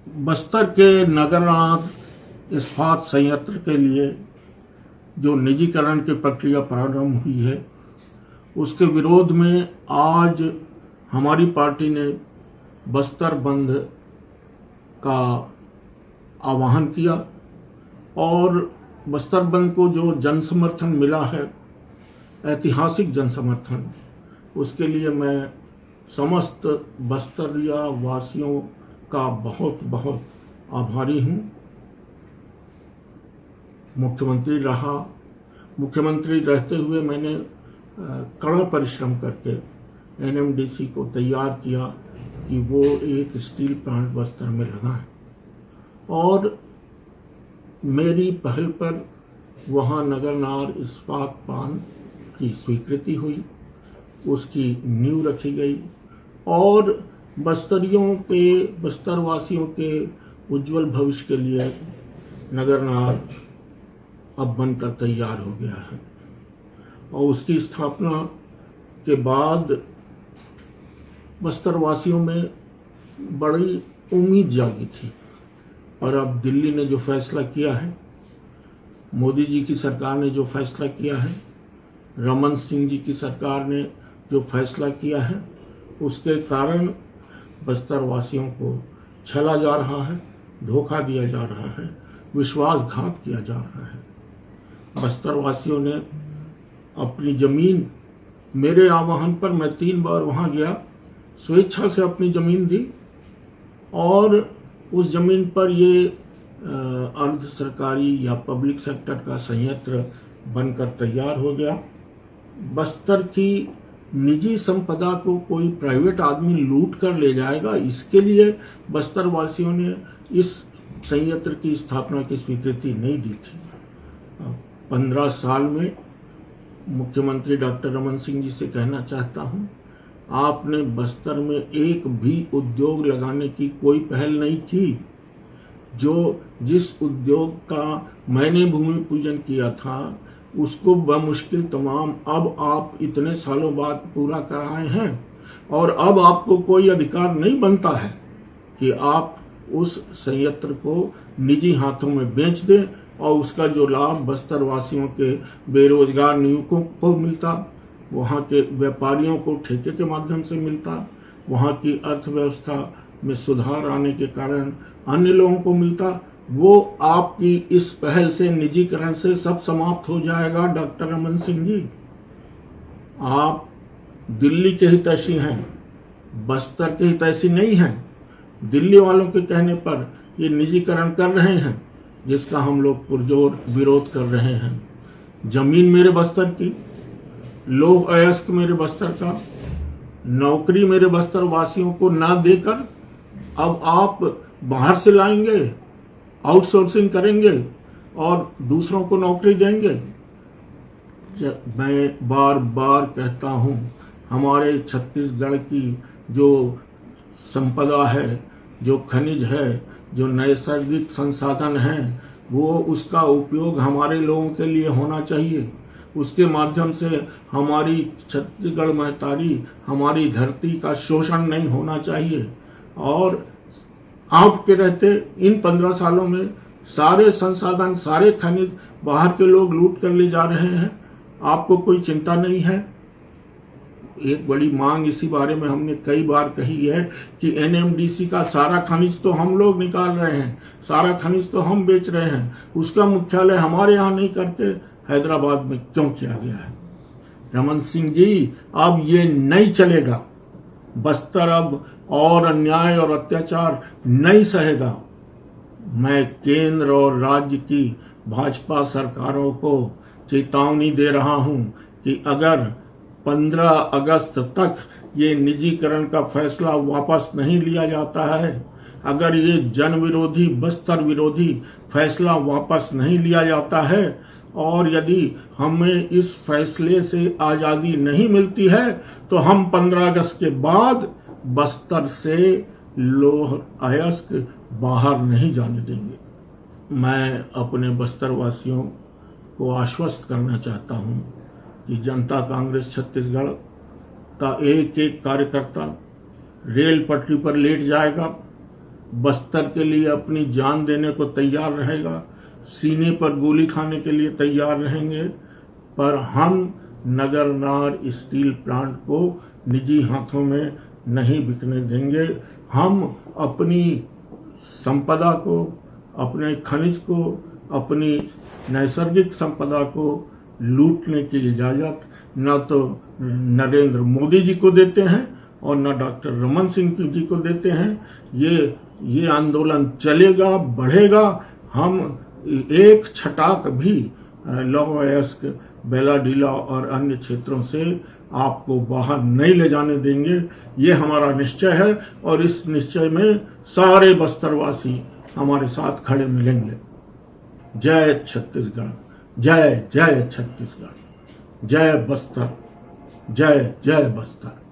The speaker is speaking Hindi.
बस्तर के नगरनार इस्पात संयंत्र के लिए जो निजीकरण की प्रक्रिया प्रारंभ हुई है, उसके विरोध में आज हमारी पार्टी ने बस्तर बंद का आह्वान किया और बस्तर बंद को जो जन समर्थन मिला है, ऐतिहासिक जन समर्थन, उसके लिए मैं समस्त बस्तरिया वासियों का बहुत बहुत आभारी हूँ। मुख्यमंत्री रहते हुए मैंने कड़ा परिश्रम करके एनएमडीसी को तैयार किया कि वो एक स्टील प्लांट बस्तर में लगाएं और मेरी पहल पर वहाँ नगरनार इस्पात प्लांट की स्वीकृति हुई, उसकी नींव रखी गई और बस्तरवासियों के उज्जवल भविष्य के लिए नगरनार अब बनकर तैयार हो गया है। और उसकी स्थापना के बाद बस्तरवासियों में बड़ी उम्मीद जागी थी। और अब दिल्ली ने जो फैसला किया है, मोदी जी की सरकार ने जो फैसला किया है, रमन सिंह जी की सरकार ने जो फैसला किया है, उसके कारण बस्तरवासियों को छला जा रहा है, धोखा दिया जा रहा है, विश्वासघात किया जा रहा है। बस्तरवासियों ने अपनी जमीन, मेरे आह्वान पर मैं 3 बार वहां गया, स्वेच्छा से अपनी जमीन दी और उस जमीन पर ये अर्ध सरकारी या पब्लिक सेक्टर का संयंत्र बनकर तैयार हो गया। बस्तर की निजी संपदा को कोई प्राइवेट आदमी लूट कर ले जाएगा, इसके लिए बस्तरवासियों ने इस संयंत्र की स्थापना की स्वीकृति नहीं दी थी। 15 साल में मुख्यमंत्री डॉक्टर रमन सिंह जी से कहना चाहता हूं, आपने बस्तर में एक भी उद्योग लगाने की कोई पहल नहीं की। जिस उद्योग का मैंने भूमि पूजन किया था, उसको बमुश्किल तमाम अब आप इतने सालों बाद पूरा कराए हैं और अब आपको कोई अधिकार नहीं बनता है कि आप उस संयंत्र को निजी हाथों में बेच दें और उसका जो लाभ बस्तरवासियों के बेरोजगार युवकों को मिलता, वहाँ के व्यापारियों को ठेके के माध्यम से मिलता, वहाँ की अर्थव्यवस्था में सुधार आने के कारण अन्य लोगों को मिलता, वो आपकी इस पहल से, निजीकरण से सब समाप्त हो जाएगा। डॉक्टर रमन सिंह जी, आप दिल्ली के हितैषी हैं, बस्तर के हितैषी नहीं हैं। दिल्ली वालों के कहने पर ये निजीकरण कर रहे हैं, जिसका हम लोग पुरजोर विरोध कर रहे हैं। जमीन मेरे बस्तर की, लोग अयस्क मेरे बस्तर का, नौकरी मेरे बस्तर वासियों को ना देकर अब आप बाहर से लाएंगे, आउटसोर्सिंग करेंगे और दूसरों को नौकरी देंगे। मैं बार बार कहता हूं, हमारे छत्तीसगढ़ की जो संपदा है, जो खनिज है, जो नैसर्गिक संसाधन है, वो उसका उपयोग हमारे लोगों के लिए होना चाहिए। उसके माध्यम से हमारी छत्तीसगढ़ महतारी, हमारी धरती का शोषण नहीं होना चाहिए। और आपके रहते इन 15 सालों में सारे संसाधन, सारे खनिज बाहर के लोग लूट कर ले जा रहे हैं, आपको कोई चिंता नहीं है। एक बड़ी मांग इसी बारे में हमने कई बार कही है कि एनएमडीसी का सारा खनिज तो हम लोग निकाल रहे हैं, सारा खनिज तो हम बेच रहे हैं, उसका मुख्यालय हमारे यहाँ नहीं करके हैदराबाद में क्यों किया गया है? रमन सिंह जी, अब ये नहीं चलेगा। बस्तर अब और अन्याय और अत्याचार नहीं सहेगा। मैं केंद्र और राज्य की भाजपा सरकारों को चेतावनी दे रहा हूं कि अगर 15 अगस्त तक ये निजीकरण का फैसला वापस नहीं लिया जाता है, अगर ये जन विरोधी, बस्तर विरोधी फैसला वापस नहीं लिया जाता है और यदि हमें इस फैसले से आज़ादी नहीं मिलती है, तो हम 15 अगस्त के बाद बस्तर से लोह अयस्क बाहर नहीं जाने देंगे। मैं अपने बस्तर वासियों को आश्वस्त करना चाहता हूं कि जनता कांग्रेस छत्तीसगढ़ का एक एक कार्यकर्ता रेल पटरी पर लेट जाएगा बस्तर के लिए अपनी जान देने को तैयार रहेगा, सीने पर गोली खाने के लिए तैयार रहेंगे, पर हम नगरनार स्टील प्लांट को निजी हाथों में नहीं बिकने देंगे। हम अपनी संपदा को, अपने खनिज को, अपनी नैसर्गिक संपदा को लूटने की इजाज़त न तो नरेंद्र मोदी जी को देते हैं और न डॉक्टर रमन सिंह जी को देते हैं। ये आंदोलन चलेगा, बढ़ेगा। हम एक छटाक भी लौहअयस्क, बेलाडीला और अन्य क्षेत्रों से आपको बाहर नहीं ले जाने देंगे। ये हमारा निश्चय है और इस निश्चय में सारे बस्तरवासी हमारे साथ खड़े मिलेंगे। जय छत्तीसगढ़, जय जय छत्तीसगढ़, जय बस्तर, जय जय बस्तर।